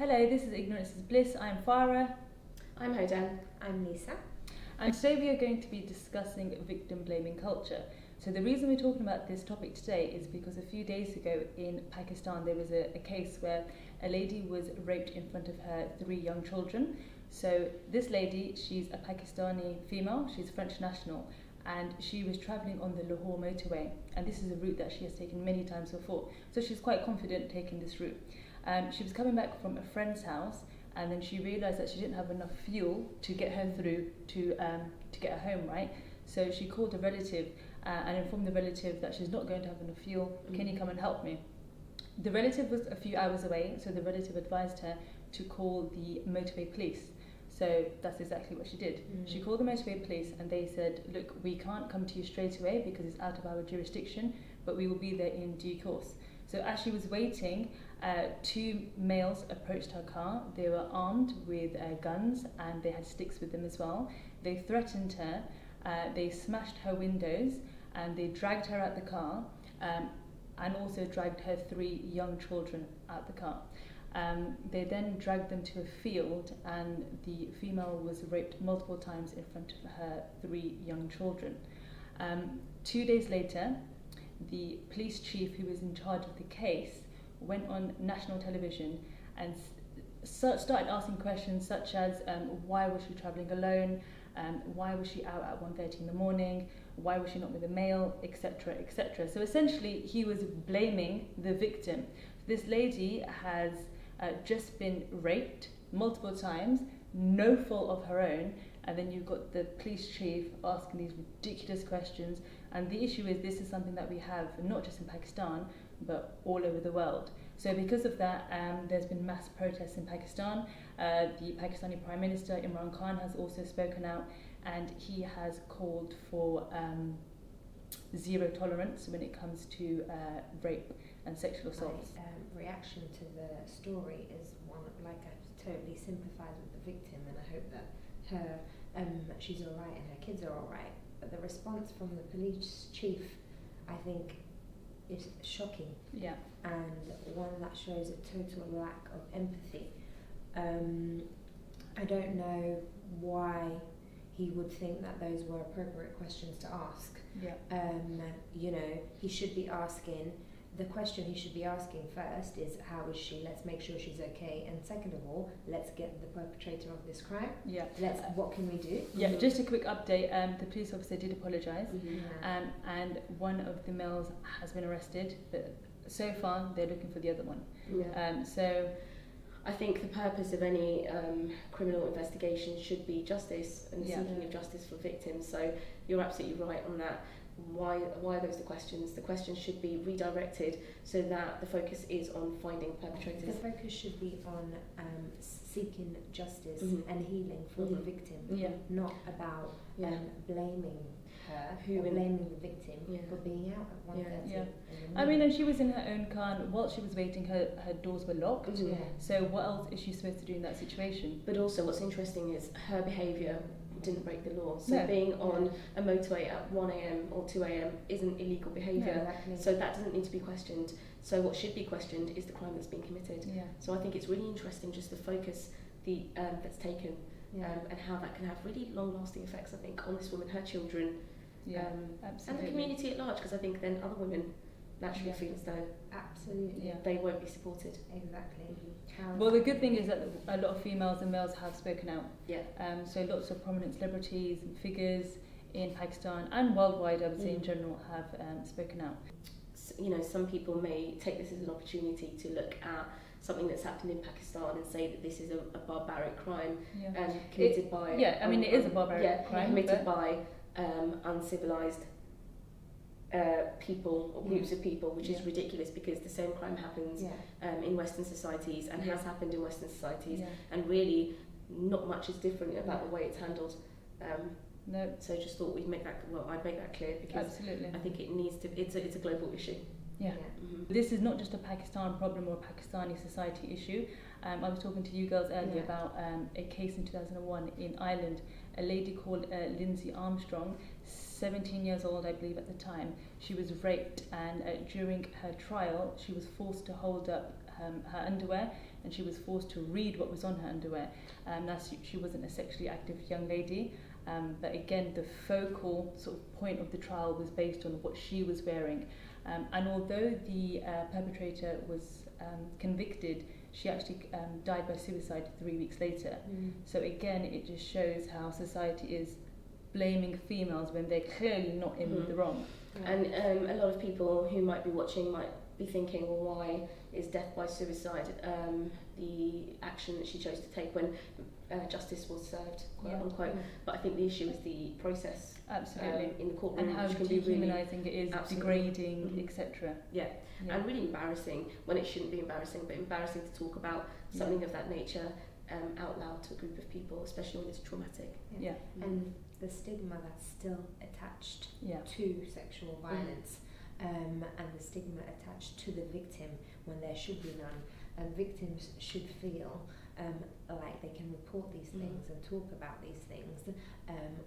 Hello, this is Ignorance is Bliss. I'm Farah. I'm Hodan. I'm Lisa. And today we are going to be discussing victim blaming culture. So the reason we're talking about this topic today is because a few days ago in Pakistan there was a case where a lady was raped in front of her 3 young children. So this lady, she's a Pakistani female, she's French national, and she was travelling on the Lahore motorway, and this is a route that she has taken many times before, so she's quite confident taking this route. She was coming back from a friend's house, and then she realised that she didn't have enough fuel to get her through to get her home, right? So she called a relative and informed the relative that she's not going to have enough fuel. Can you come and help me? The relative was a few hours away, so the relative advised her to call the motorway police. So that's exactly what she did. She called the motorway police and they said, look, we can't come to you straight away because it's out of our jurisdiction, but we will be there in due course. So as she was waiting, 2 males approached her car. They were armed with guns and they had sticks with them as well. They threatened her, they smashed her windows and they dragged her out the car and also dragged her 3 young children out the car. They then dragged them to a field and the female was raped multiple times in front of her 3 young children. 2 days later, the police chief who was in charge of the case went on national television and started asking questions such as why was she travelling alone, why was she out at 1:30 in the morning, why was she not with a male, etc, etc. So essentially he was blaming the victim. This lady has just been raped multiple times, no fault of her own, and then you've got the police chief asking these ridiculous questions. And the issue is this is something that we have not just in Pakistan but all over the world. So because of that, there's been mass protests in Pakistan. The Pakistani Prime Minister Imran Khan has also spoken out and he has called for zero tolerance when it comes to rape and sexual assaults. My reaction to the story is one like I totally sympathise with the victim, and I hope that she's all right and her kids are all right. But the response from the police chief, I think, is shocking. Yeah. And one that shows a total lack of empathy. I don't know why he would think that those were appropriate questions to ask. Yeah. He should be asking. The question he should be asking first is, how is she? Let's make sure she's okay. And second of all, let's get the perpetrator of this crime. Yeah. What can we do? Yeah, just a quick update. The police officer did apologise, Yeah. and one of the males has been arrested, but so far they're looking for the other one. Yeah. So I think the purpose of any criminal investigation should be justice and seeking of justice for victims. So you're absolutely right on that. Why are those the questions? The questions should be redirected so that the focus is on finding perpetrators. The focus should be on seeking justice and healing for the victim, not about blaming her or blaming the victim for being out at 1:30. Yeah. I mean, and she was in her own car, and while she was waiting, her doors were locked. So what else is she supposed to do in that situation? But also what's interesting is her behaviour didn't break the law. So being on a motorway at 1 a.m. or 2 a.m. isn't illegal behaviour. Exactly. So that doesn't need to be questioned. So what should be questioned is the crime that's been committed. Yeah. So I think it's really interesting just the focus that's taken and how that can have really long-lasting effects, I think, on this woman, her children, and the community at large, because I think then other women naturally feel as though they won't be supported. Exactly. Well, the good thing is that a lot of females and males have spoken out. Yeah. So lots of prominent celebrities and figures in Pakistan and worldwide, I would say in general, have spoken out. So, some people may take this as an opportunity to look at something that's happened in Pakistan and say that this is a barbaric crime committed by... Yeah, I mean, it is a barbaric crime. Committed by uncivilized people or groups of people, which is ridiculous because the same crime happens in Western societies and has happened in Western societies, and really not much is different about the way it's handled. No. So just thought I'd make that clear because I think it needs to. It's a global issue. Yeah. This is not just a Pakistan problem or a Pakistani society issue. I was talking to you girls earlier about a case in 2001 in Ireland. A lady called Lindsay Armstrong, 17 years old, I believe at the time. She was raped, and during her trial, she was forced to hold up her underwear and she was forced to read what was on her underwear. She wasn't a sexually active young lady, but again, the focal sort of point of the trial was based on what she was wearing. And although the perpetrator was convicted, she actually died by suicide 3 weeks later. So again, it just shows how society is blaming females when they're clearly not in the wrong. And a lot of people who might be watching might be thinking, well, why is death by suicide the action that she chose to take when justice was served, quote unquote? But I think the issue is the process. Absolutely. In the courtroom, and how which can be really dehumanising it is, degrading, etc. And really embarrassing when it shouldn't be embarrassing, but embarrassing to talk about something of that nature out loud to a group of people, especially when it's traumatic. And the stigma that's still attached to sexual violence, and the stigma attached to the victim when there should be none. Victims should feel like they can report these things and talk about these things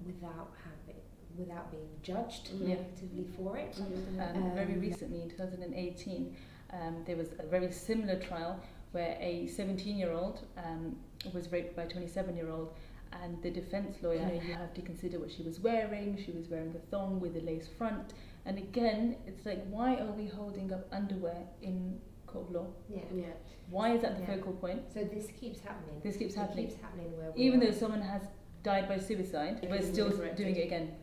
without being judged negatively for it. Very recently, in 2018, there was a very similar trial where a 17-year-old was raped by a 27-year-old, and the defence lawyer, you have to consider what she was wearing. She was wearing a thong with a lace front, and again, it's like, why are we holding up underwear in court of law? Why is that the focal point? So this keeps happening. This keeps happening. It keeps happening where even though someone has died by suicide, we're still doing it again.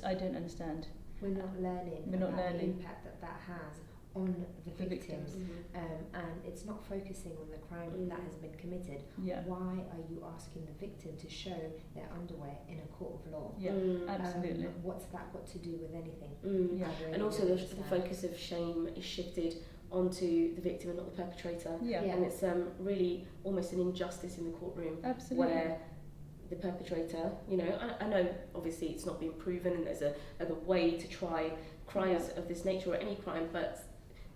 I don't understand. We're not learning about the impact that has on the victims. And it's not focusing on the crime that has been committed. Why are you asking the victim to show their underwear in a court of law? Absolutely. What's that got to do with anything? And also the focus of shame is shifted onto the victim and not the perpetrator. And it's really almost an injustice in the courtroom. Absolutely. Where the perpetrator, I know obviously it's not been proven and there's a way to try crimes of this nature or any crime, but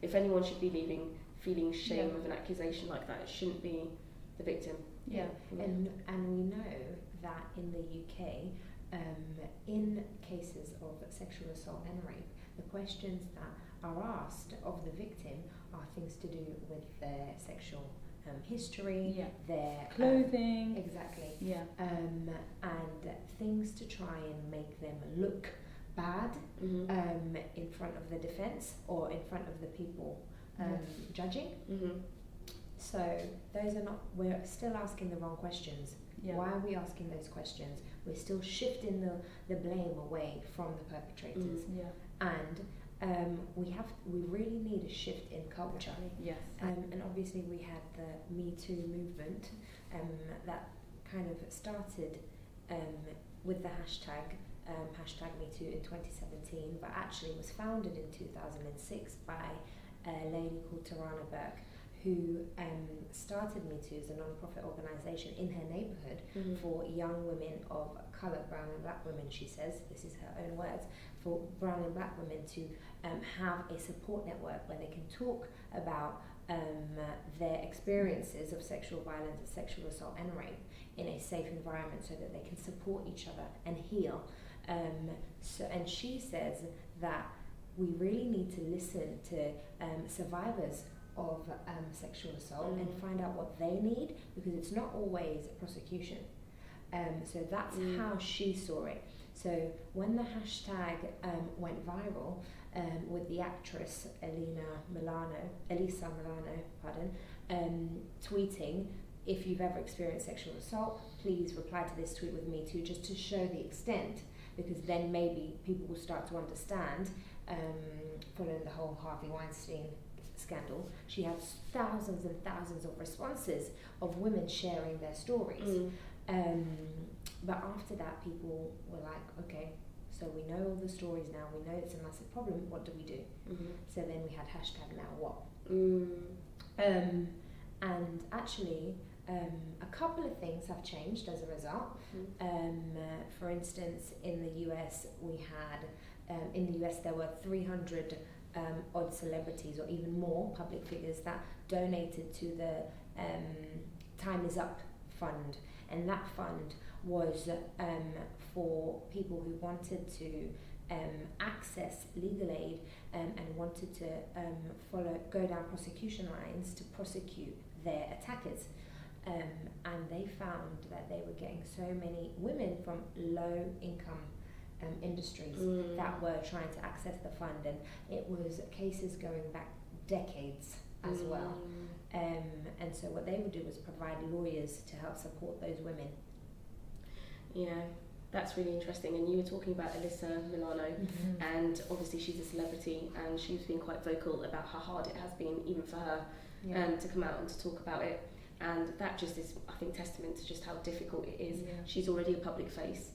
if anyone should be feeling shame of an accusation like that, it shouldn't be the victim. And we know that in the UK, in cases of sexual assault and rape, the questions that are asked of the victim are things to do with their sexual history, their clothing, and things to try and make them look bad in front of the defence or in front of the people judging. So those are not. We're still asking the wrong questions. Why are we asking those questions? We're still shifting the blame away from the perpetrators. And we really need a shift in culture. And obviously we had the metoo movement that kind of started with the hashtag #MeToo in 2017, but actually was founded in 2006 by a lady called Tarana Burke, who started metoo as a non-profit organisation in her neighbourhood for young women of colour, brown and black women, she says, this is her own words, for brown and black women to have a support network where they can talk about their experiences of sexual violence, sexual assault and rape in a safe environment so that they can support each other and heal. And she says that we really need to listen to survivors of sexual assault and find out what they need, because it's not always prosecution. So that's how she saw it. So when the hashtag went viral with the actress Elisa Milano, tweeting, if you've ever experienced sexual assault, please reply to this tweet with me too, just to show the extent, because then maybe people will start to understand, following the whole Harvey Weinstein scandal. She had thousands and thousands of responses of women sharing their stories. But after that, people were like, okay, so we know all the stories now, we know it's a massive problem, what do we do? So then we had hashtag now what? And actually, a couple of things have changed as a result. For instance, in the US, there were 300 odd celebrities or even more public figures that donated to the Time Is Up fund, and that fund was for people who wanted to access legal aid and wanted to go down prosecution lines to prosecute their attackers. And they found that they were getting so many women from low income industries that were trying to access the fund, and it was cases going back decades as well. And so what they would do was provide lawyers to help support those women. Yeah, that's really interesting. And you were talking about Alyssa Milano, and obviously she's a celebrity, and she's been quite vocal about how hard it has been even for her to come out and to talk about it. And that just is, I think, testament to just how difficult it is. Yeah. She's already a public face,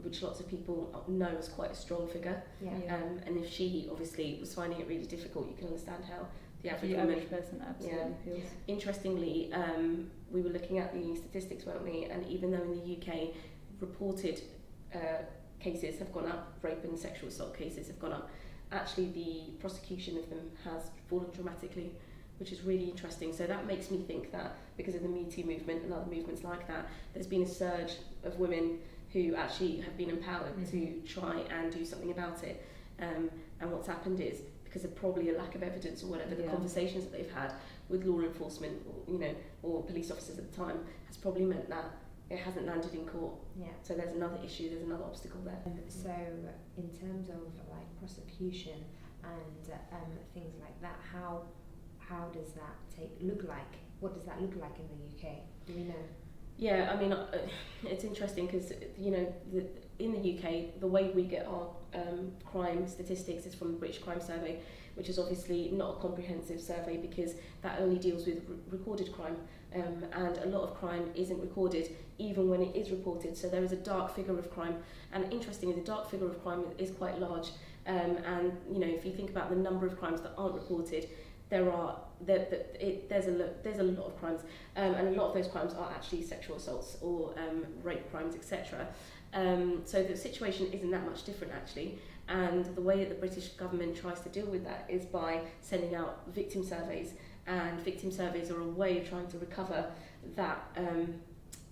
which lots of people know as quite a strong figure. And if she obviously was finding it really difficult, you can understand how the average person absolutely feels. Interestingly, we were looking at the statistics, weren't we? And even though in the UK reported cases have gone up, rape and sexual assault cases have gone up, actually the prosecution of them has fallen dramatically, which is really interesting. So that makes me think that because of the metoo movement and other movements like that, there's been a surge of women who actually have been empowered to try and do something about it. And what's happened is, because of probably a lack of evidence or whatever, the conversations that they've had with law enforcement, or police officers at the time, has probably meant that it hasn't landed in court. So there's another issue, there's another obstacle there. So in terms of like prosecution and things like that, how does that look like? What does that look like in the UK? Do we know? Yeah, I mean, it's interesting because, in the UK, the way we get our crime statistics is from the British Crime Survey, which is obviously not a comprehensive survey because that only deals with recorded crime, and a lot of crime isn't recorded even when it is reported. So there is a dark figure of crime, and interestingly, the dark figure of crime is quite large. And if you think about the number of crimes that aren't reported, there's a lot of crimes, and a lot of those crimes are actually sexual assaults or rape crimes, etc. So the situation isn't that much different actually, and the way that the British government tries to deal with that is by sending out victim surveys, and victim surveys are a way of trying to recover that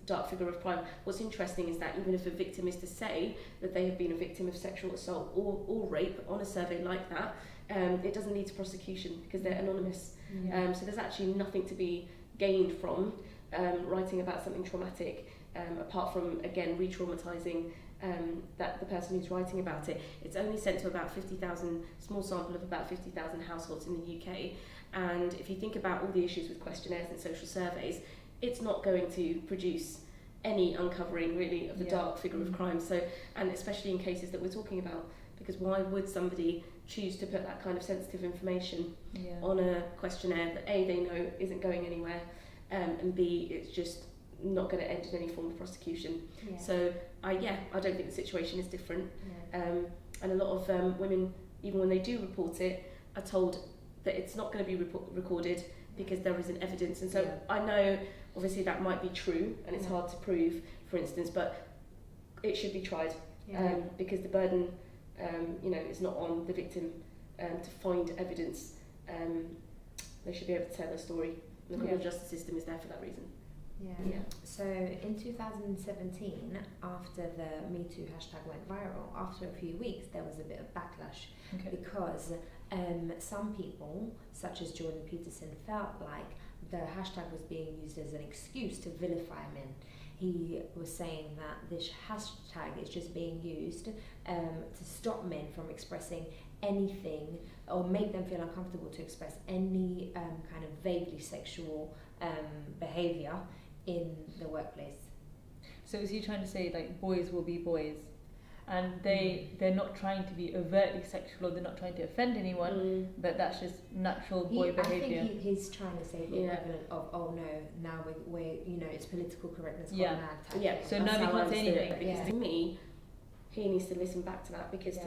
dark figure of crime. What's interesting is that even if a victim is to say that they have been a victim of sexual assault or rape on a survey like that, it doesn't lead to prosecution because they're anonymous. So there's actually nothing to be gained from writing about something traumatic, apart from, again, re-traumatising that the person who's writing about it. It's only sent to about 50,000, small sample of about 50,000 households in the UK. And if you think about all the issues with questionnaires and social surveys, it's not going to produce any uncovering really of the dark figure of crime. So, and especially in cases that we're talking about, because why would somebody choose to put that kind of sensitive information on a questionnaire that A, they know isn't going anywhere, and B, it's just not going to end in any form of prosecution. So I don't think the situation is different. And a lot of women, even when they do report it, are told that it's not going to be recorded because there isn't evidence. And so I know obviously that might be true and it's hard to prove, for instance, but it should be tried, because the burden is not on the victim to find evidence. They should be able to tell their story. The criminal justice system is there for that reason. So in 2017, after the metoo hashtag went viral, after a few weeks there was a bit of backlash because some people, such as Jordan Peterson, felt like the hashtag was being used as an excuse to vilify men. He was saying that this hashtag is just being used to stop men from expressing anything or make them feel uncomfortable to express any kind of vaguely sexual behaviour in the workplace. So is he trying to say like boys will be boys, and they're not trying to be overtly sexual, or they're not trying to offend anyone, but that's just natural boy behaviour? I think he's trying to say the equivalent of, oh no, now we're it's political correctness gone mad. So now we can't say anything. Because to me, he needs to listen back to that, because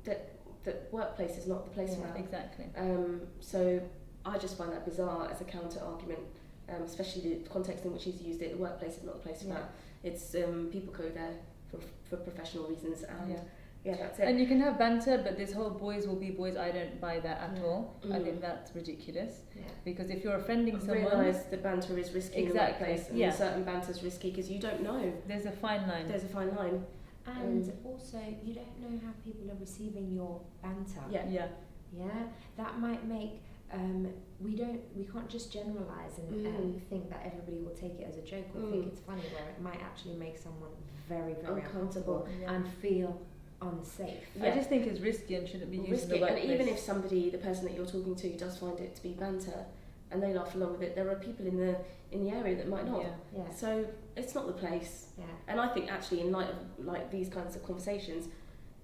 the workplace is not the place for that. Exactly. So I just find that bizarre as a counter argument. Especially the context in which he's used it. The workplace is not the place for that. It's people go there for professional reasons, and that's it. And you can have banter, but this whole boys will be boys, I don't buy that at all. I think that's ridiculous, because if you're offending someone, realise the banter is risky in the workplace, and certain banter is risky because you don't know. There's a fine line. And also you don't know how people are receiving your banter. Yeah, that might make we can't just generalize and think that everybody will take it as a joke or think it's funny, where it might actually make someone very, very uncomfortable and feel unsafe. I just think it's risky and shouldn't be used in the workplace. And even if somebody, the person that you're talking to, does find it to be banter and they laugh along with it, there are people in the area that might not. So it's not the place. And I think actually, in light of like these kinds of conversations,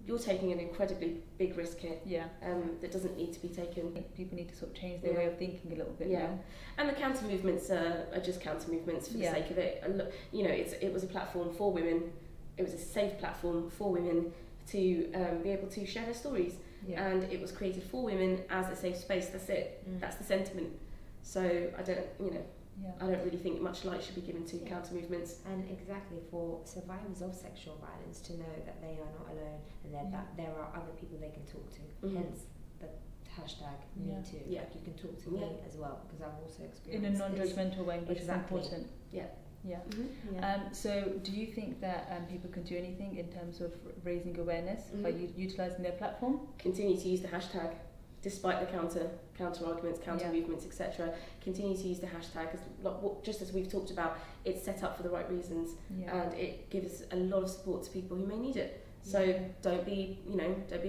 you're taking an incredibly big risk here. That doesn't need to be taken. People need to sort of change their way of thinking a little bit. And the counter movements are just counter movements for the sake of it. And look, you know, it was a platform for women. It was a safe platform for women to be able to share their stories. And it was created for women as a safe space. That's it. That's the sentiment. So I don't really think much light should be given to counter movements. And exactly, for survivors of sexual violence to know that they are not alone and that there are other people they can talk to. Hence the hashtag #MeToo. Like, you can talk to me as well, because I've also experienced in a non-judgmental way, which is important. So do you think that people can do anything in terms of raising awareness by utilising their platform? Continue to use the hashtag, despite the counter arguments, counter movements, etc. Continue to use the hashtag, just as we've talked about. It's set up for the right reasons, and it gives a lot of support to people who may need it. So don't be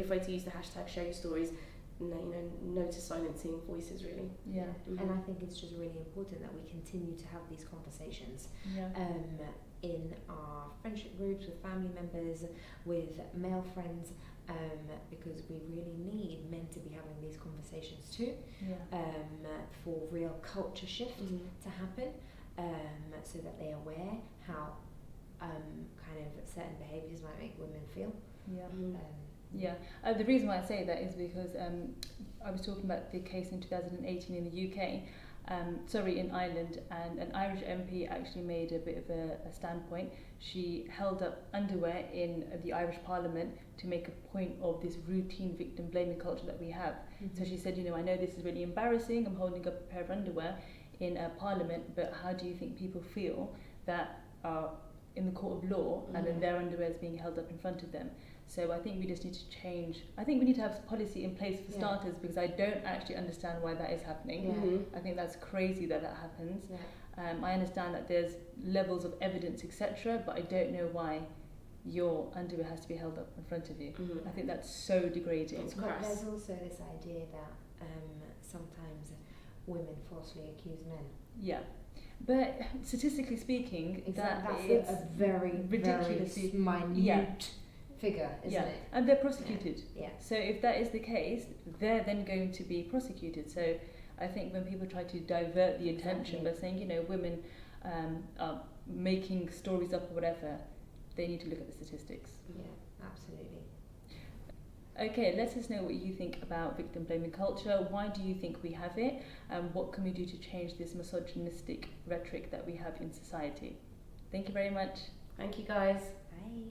afraid to use the hashtag. Share your stories. No to silencing voices, really. And I think it's just really important that we continue to have these conversations in our friendship groups, with family members, with male friends, because we really need men to be having these conversations too, for real culture shift to happen, so that they are aware how kind of certain behaviours might make women feel. The reason why I say that is because I was talking about the case in 2018 in the UK, in Ireland, and an Irish MP actually made a bit of a standpoint. She held up underwear in the Irish Parliament to make a point of this routine victim blaming culture that we have. So she said, I know this is really embarrassing, I'm holding up a pair of underwear in Parliament, but how do you think people feel that are in the court of law and then their underwear is being held up in front of them? So I think we just need to change. I think we need to have policy in place for starters, because I don't actually understand why that is happening. I think that's crazy that happens. I understand that there's levels of evidence, etc., but I don't know why your underwear has to be held up in front of you. I think that's so degrading. It's crass. There's also this idea that sometimes women falsely accuse men. But statistically speaking, that's a very ridiculously minute figure, isn't it? And they're prosecuted. So if that is the case, they're then going to be prosecuted. So I think when people try to divert the attention by saying, women are making stories up or whatever, they need to look at the statistics. Absolutely. Okay, let us know what you think about victim blaming culture. Why do you think we have it? And what can we do to change this misogynistic rhetoric that we have in society? Thank you very much. Thank you, guys. Bye.